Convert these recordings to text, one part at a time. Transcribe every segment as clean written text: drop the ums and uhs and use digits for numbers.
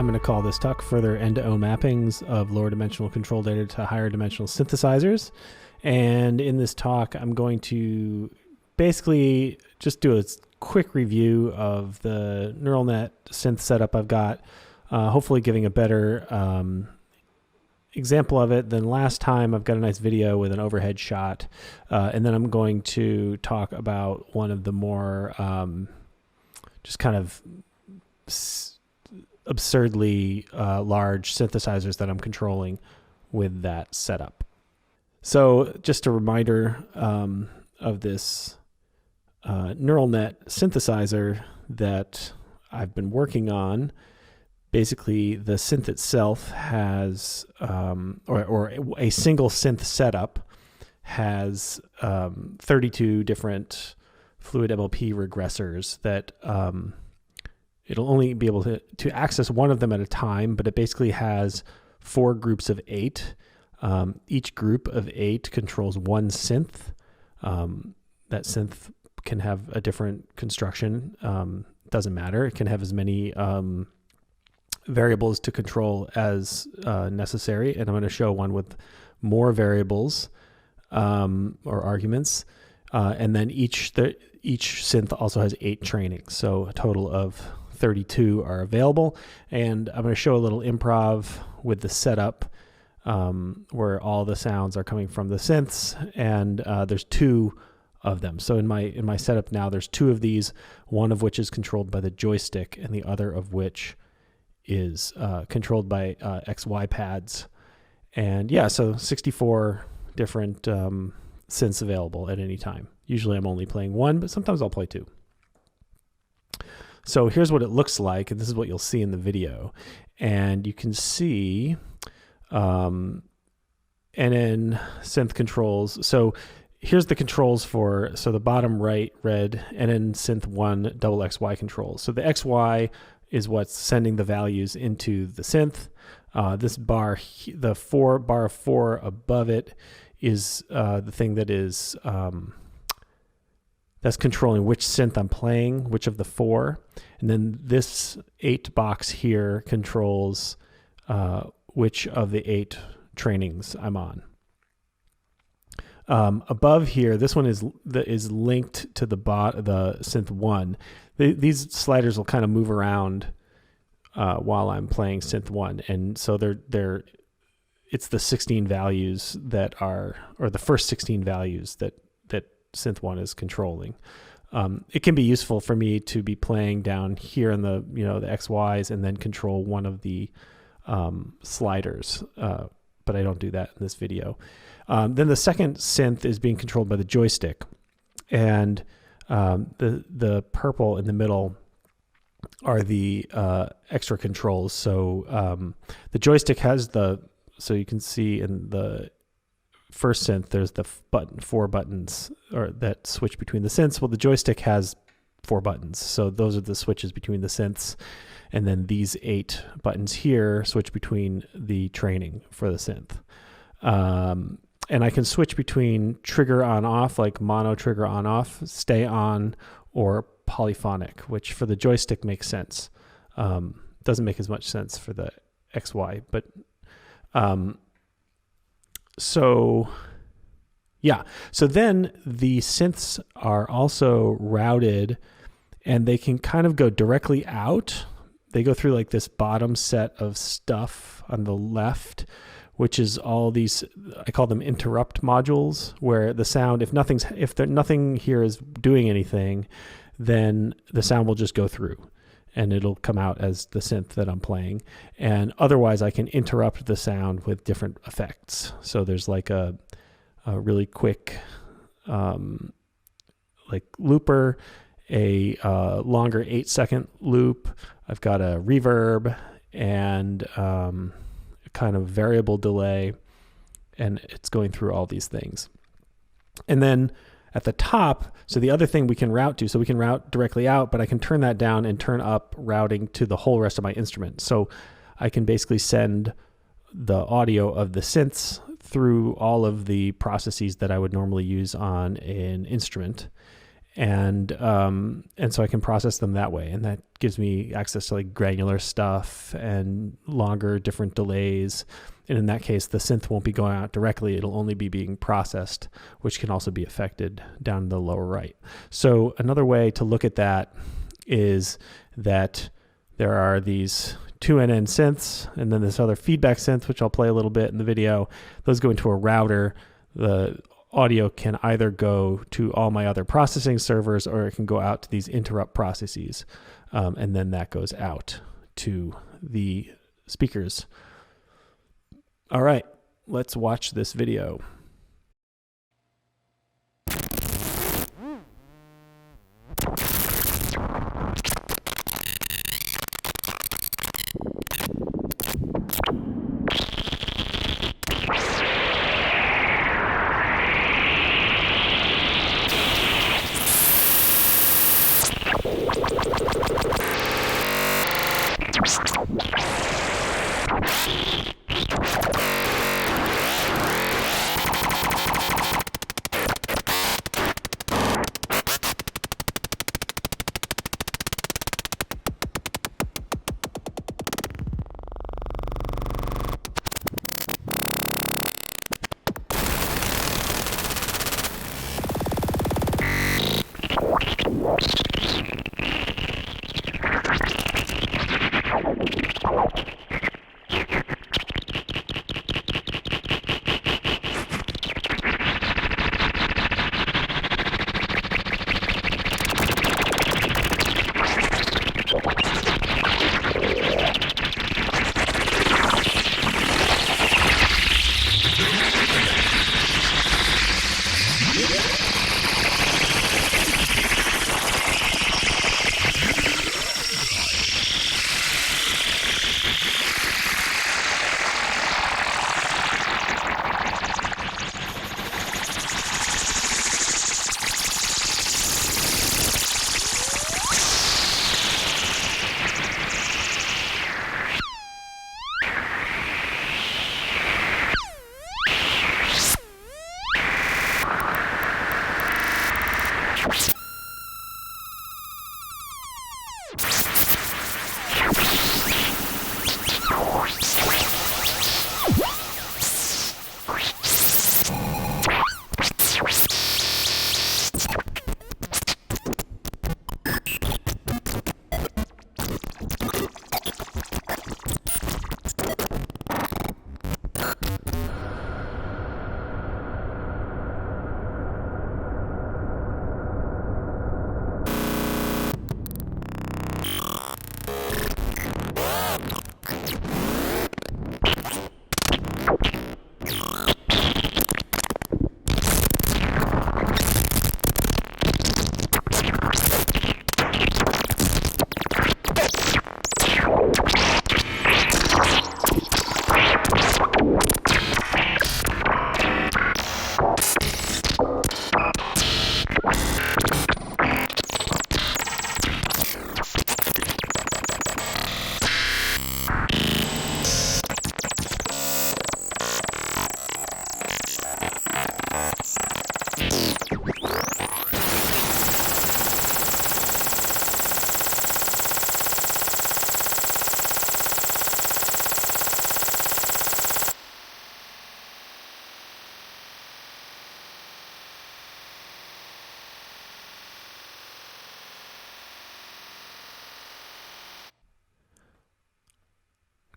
I'm going to call this talk Further End-to-O Mappings of Lower Dimensional Control Data to Higher Dimensional Synthesizers. And in this talk, I'm going to basically just do a quick review of the neural net synth setup I've got, hopefully giving a better example of it than last time. I've got a nice video with an overhead shot, and then I'm going to talk about one of the more just kind of absurdly large synthesizers that I'm controlling with that setup. So just a reminder of this neural net synthesizer that I've been working on. Basically, the synth itself has, or a single synth setup has 32 different fluid MLP regressors that it'll only be able to access one of them at a time, but it basically has 4 groups of 8. Each group of 8 controls one synth. That synth can have a different construction. Doesn't matter. It can have as many variables to control as necessary. And I'm going to show one with more variables or arguments. And then each synth also has 8 trainings. So a total of 32 are available. And I'm going to show a little improv with the setup where all the sounds are coming from the synths, and there's 2 of them. So in my setup now, there's 2 of these, one of which is controlled by the joystick and the other of which is controlled by XY pads. And yeah, so 64 different synths available at any time. Usually I'm only playing 1, but sometimes I'll play 2. So here's what it looks like, and this is what you'll see in the video. And you can see NN synth controls. So here's the controls for, so the bottom right red, NN synth 1 double XY controls. So the XY is what's sending the values into the synth. This bar, the bar 4 above it, is the thing that is that's controlling which synth I'm playing, which of the 4. And then this 8 box here controls which of the 8 trainings I'm on. Above here, this one is linked to the synth 1. These sliders will kind of move around while I'm playing synth 1, and so it's the 16 values that are, or the first 16 values that synth 1 is controlling. It can be useful for me to be playing down here in the the XYs and then control one of the sliders, but I don't do that in this video. Then the second synth is being controlled by the joystick, and the purple in the middle are the extra controls. So the joystick has so you can see in the first synth, there's the 4 buttons that switch between the synths. Well, the joystick has 4 buttons. So those are the switches between the synths. And then these 8 buttons here switch between the training for the synth. And I can switch between trigger on off, like mono trigger on off, stay on, or polyphonic, which for the joystick makes sense. Doesn't make as much sense for the XY, but so yeah. So then the synths are also routed, and they can kind of go directly out. They go through like this bottom set of stuff on the left, which is all these, I call them interrupt modules, where the sound, if nothing here is doing anything, then the sound will just go through and it'll come out as the synth that I'm playing. And otherwise I can interrupt the sound with different effects. So there's like a really quick like looper, a longer 8-second loop. I've got a reverb and a kind of variable delay, and it's going through all these things. And then at the top, so the other thing we can route to, so we can route directly out, but I can turn that down and turn up routing to the whole rest of my instrument. So I can basically send the audio of the synths through all of the processes that I would normally use on an instrument. and so I can process them that way, and that gives me access to like granular stuff and longer different delays. And in that case, the synth won't be going out directly; it'll only be being processed, which can also be affected down in the lower right. So another way to look at that is that there are these two NN synths, and then this other feedback synth, which I'll play a little bit in the video. Those go into a router. The audio can either go to all my other processing servers, or it can go out to these interrupt processes. And then that goes out to the speakers. All right, let's watch this video.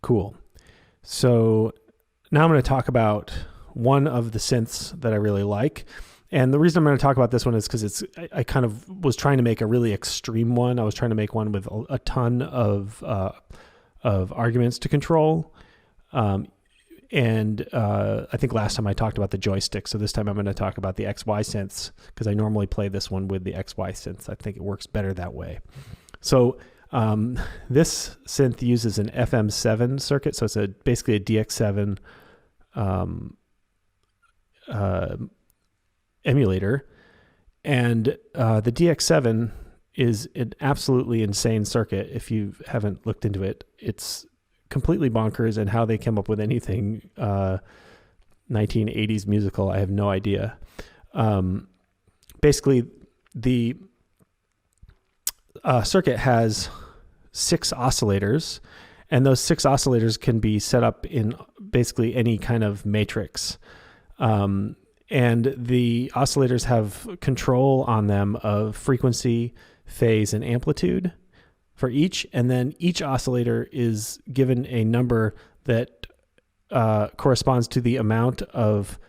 Cool. So now I'm going to talk about one of the synths that I really like. And the reason I'm going to talk about this one is because I kind of was trying to make a really extreme one. I was trying to make one with a ton of arguments to control. And I think last time I talked about the joystick. So this time I'm going to talk about the XY synths, because I normally play this one with the XY synths. I think it works better that way. So this synth uses an FM7 circuit. So it's basically a DX7 emulator. And the DX7 is an absolutely insane circuit. If you haven't looked into it, it's completely bonkers, and how they came up with anything 1980s musical, I have no idea. Basically, the circuit has 6 oscillators, and those 6 oscillators can be set up in basically any kind of matrix. And the oscillators have control on them of frequency, phase, and amplitude for each. And then each oscillator is given a number that corresponds to the amount of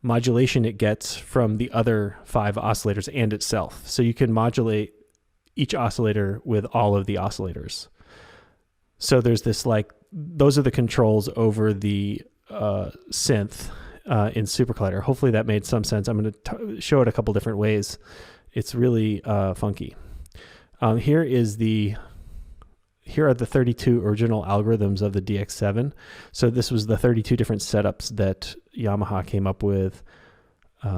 modulation it gets from the other 5 oscillators and itself. So you can modulate each oscillator with all of the oscillators. So there's this those are the controls over the synth in Super Collider. Hopefully that made some sense. I'm going to show it a couple different ways. It's really funky. Here are the 32 original algorithms of the DX7. So this was the 32 different setups that Yamaha came up with.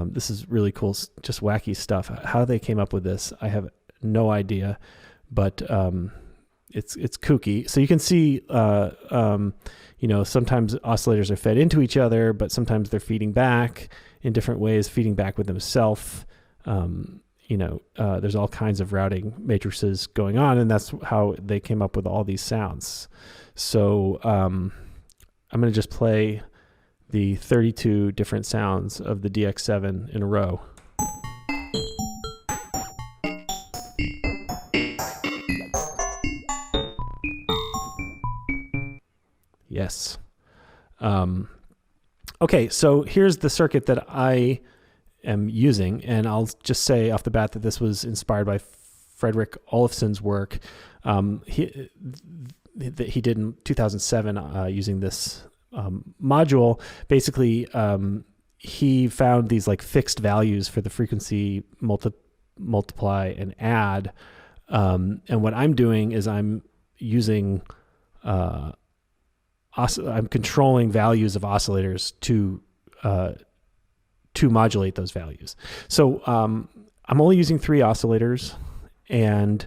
This is really cool, just wacky stuff. How they came up with this, I have no idea, but it's kooky. So you can see, sometimes oscillators are fed into each other, but sometimes they're feeding back in different ways, feeding back with themselves. There's all kinds of routing matrices going on, and that's how they came up with all these sounds. So I'm going to just play the 32 different sounds of the DX7 in a row. Yes. Okay, so here's the circuit that I am using, and I'll just say off the bat that this was inspired by Fredrik Olofsson's work that he did in 2007 using this module. Basically, he found these fixed values for the frequency, multiply, and add. And what I'm doing is I'm using I'm controlling values of oscillators to modulate those values. So I'm only using 3 oscillators, and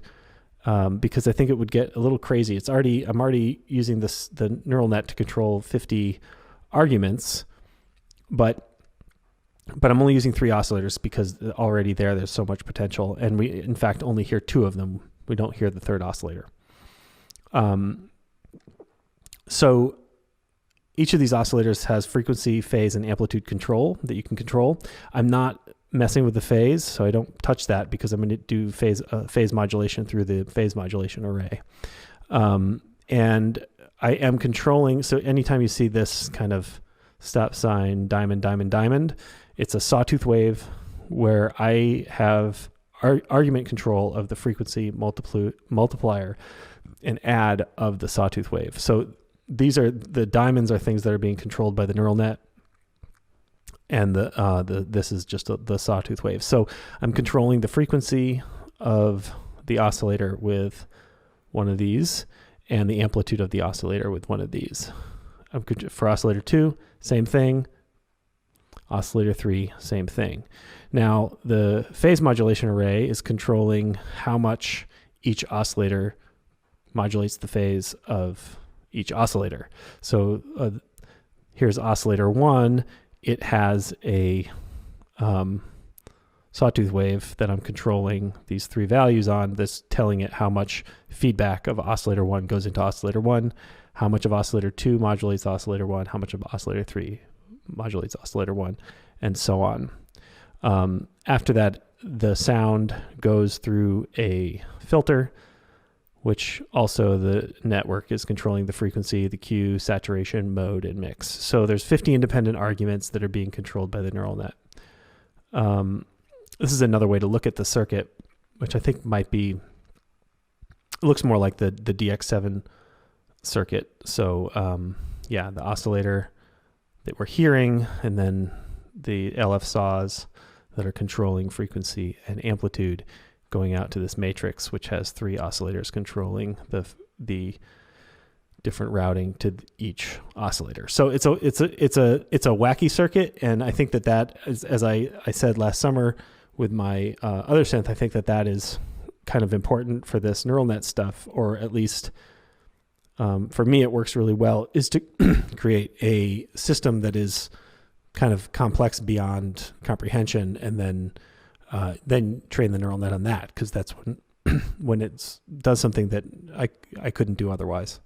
because I think it would get a little crazy. I'm already using the neural net to control 50 arguments, but I'm only using 3 oscillators because already there's so much potential, and we in fact only hear 2 of them. We don't hear the 3rd oscillator. So each of these oscillators has frequency, phase, and amplitude control that you can control. I'm not messing with the phase, so I don't touch that because I'm going to do phase modulation through the phase modulation array. And I am controlling, so anytime you see this kind of stop sign, diamond, diamond, diamond, it's a sawtooth wave where I have argument control of the frequency, multiplier, and add of the sawtooth wave. So the diamonds are things that are being controlled by the neural net, and this is just the sawtooth wave. So I'm controlling the frequency of the oscillator with one of these, and the amplitude of the oscillator with one of these. For oscillator 2, same thing. Oscillator 3, same thing. Now the phase modulation array is controlling how much each oscillator modulates the phase of each oscillator. So here's oscillator 1. It has a sawtooth wave that I'm controlling these 3 values on, that's telling it how much feedback of oscillator 1 goes into oscillator 1, how much of oscillator 2 modulates oscillator 1, how much of oscillator 3 modulates oscillator 1, and so on. After that, the sound goes through a filter, which also the network is controlling the frequency, the Q, saturation, mode, and mix. So there's 50 independent arguments that are being controlled by the neural net. This is another way to look at the circuit, which I think it looks more like the DX7 circuit. So the oscillator that we're hearing, and then the LF saws that are controlling frequency and amplitude, going out to this matrix, which has 3 oscillators controlling the different routing to each oscillator. So it's a wacky circuit, and I think that is, as I said last summer with my other synth, I think that is kind of important for this neural net stuff, or at least for me it works really well, is to create a system that is kind of complex beyond comprehension, and then then train the neural net on that, because that's when it does something that I couldn't do otherwise.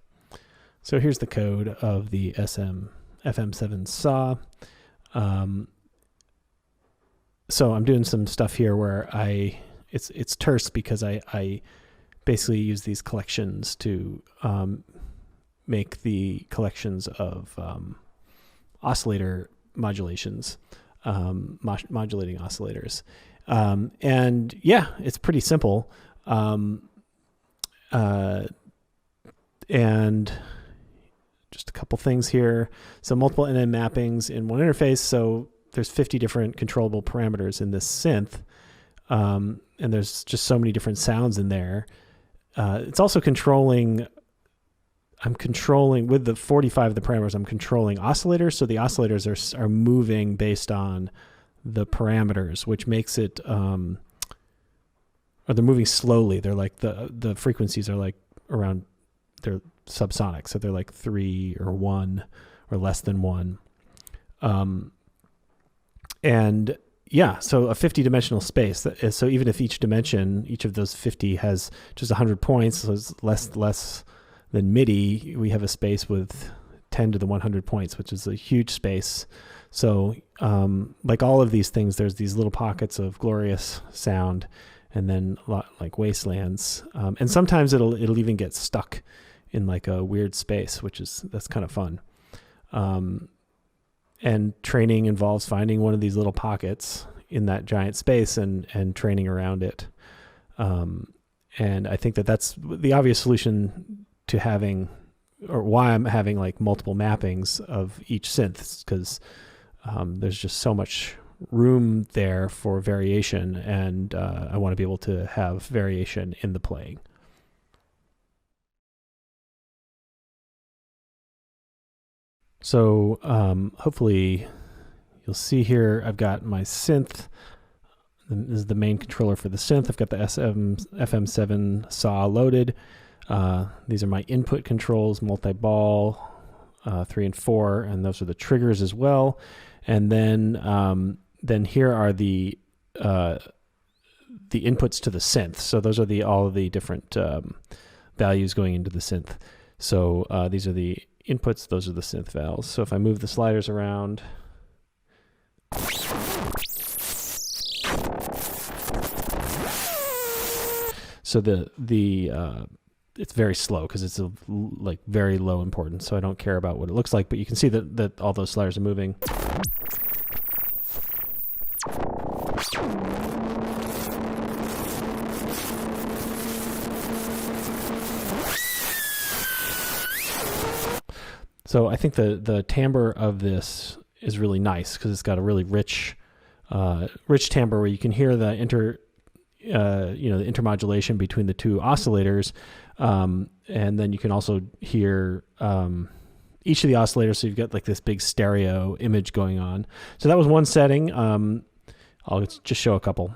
So here's the code of the FM7 saw. So I'm doing some stuff here where it's terse because I basically use these collections to make the collections of oscillator modulations, modulating oscillators. And yeah, it's pretty simple. And just a couple things here. So multiple NN mappings in one interface. So there's 50 different controllable parameters in this synth. And there's just so many different sounds in there. It's also I'm controlling with the 45 of the parameters, I'm controlling oscillators. So the oscillators are moving based on the parameters, which makes it, or they're moving slowly. They're like the frequencies are like around, they're subsonic. So they're like 3 or 1 or less than 1. And yeah, so a 50-dimensional space. So even if each of those 50 has just 100 points, so it's less than MIDI, we have a space with 10 to the 100 points, which is a huge space. So like all of these things, there's these little pockets of glorious sound, and then a lot like wastelands. And sometimes it'll even get stuck in like a weird space, that's kind of fun. And training involves finding one of these little pockets in that giant space and training around it. And I think that's the obvious solution to having, or why I'm having like multiple mappings of each synth, because there's just so much room there for variation, and I want to be able to have variation in the playing. So hopefully you'll see here, I've got my synth. This is the main controller for the synth. I've got the FM7 saw loaded. These are my input controls, multi-ball, 3 and 4, and those are the triggers as well. And then here are the inputs to the synth. So those are all of the different values going into the synth. So these are the inputs, those are the synth valves. So if I move the sliders around, so it's very slow because it's like very low importance, so I don't care about what it looks like, but you can see that all those sliders are moving. So I think the timbre of this is really nice because it's got a really rich timbre where you can hear the the intermodulation between the two oscillators, and then you can also hear each of the oscillators. So you've got like this big stereo image going on. So that was one setting. I'll just show a couple.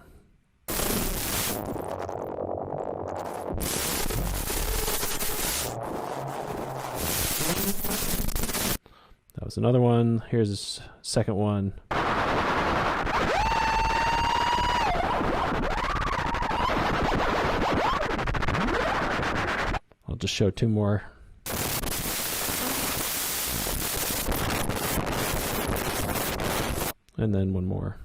That was another one. Here's a second one. I'll just show 2 more. And then 1 more.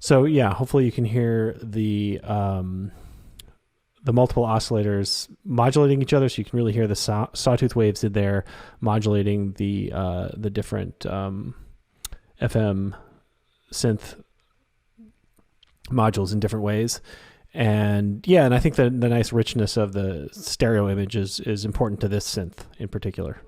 So yeah, hopefully you can hear the multiple oscillators modulating each other, so you can really hear the sawtooth waves in there modulating the different FM synth modules in different ways. And yeah, and I think the nice richness of the stereo image is important to this synth in particular.